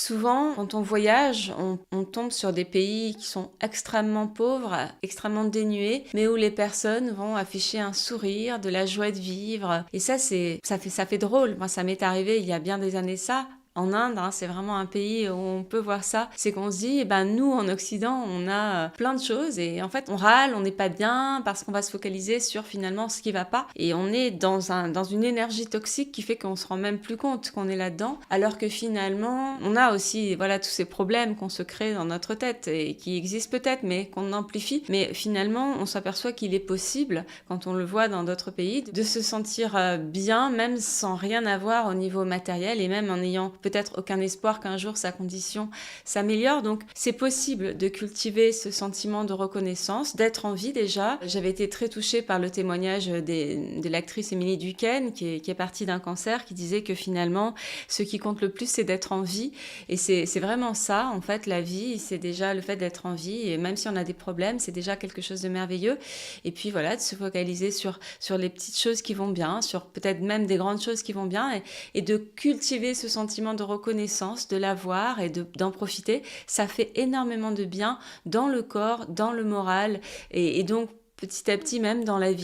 Souvent, quand on voyage, on tombe sur des pays qui sont extrêmement pauvres, extrêmement dénués, mais où les personnes vont afficher un sourire, de la joie de vivre. Et ça fait drôle. Moi, ça m'est arrivé il y a bien des années ça. En Inde, hein, c'est vraiment un pays où on peut voir ça. C'est qu'on se dit, eh ben nous en Occident, on a plein de choses et en fait on râle, on n'est pas bien parce qu'on va se focaliser sur finalement ce qui va pas et on est dans une énergie toxique qui fait qu'on se rend même plus compte qu'on est là-dedans, alors que finalement on a aussi voilà tous ces problèmes qu'on se crée dans notre tête et qui existent peut-être mais qu'on amplifie. Mais finalement on s'aperçoit qu'il est possible, quand on le voit dans d'autres pays, de se sentir bien même sans rien avoir au niveau matériel et même en ayant peut-être aucun espoir qu'un jour sa condition s'améliore. Donc c'est possible de cultiver ce sentiment de reconnaissance, d'être en vie déjà. J'avais été très touchée par le témoignage de l'actrice Émilie Duquesne qui est partie d'un cancer, qui disait que finalement ce qui compte le plus c'est d'être en vie. Et c'est vraiment ça en fait, la vie, c'est déjà le fait d'être en vie, et même si on a des problèmes c'est déjà quelque chose de merveilleux. Et puis voilà, de se focaliser sur les petites choses qui vont bien, sur peut-être même des grandes choses qui vont bien, et de cultiver ce sentiment de reconnaissance, de l'avoir et d'en profiter. Ça fait énormément de bien dans le corps, dans le moral et donc petit à petit même dans la vie.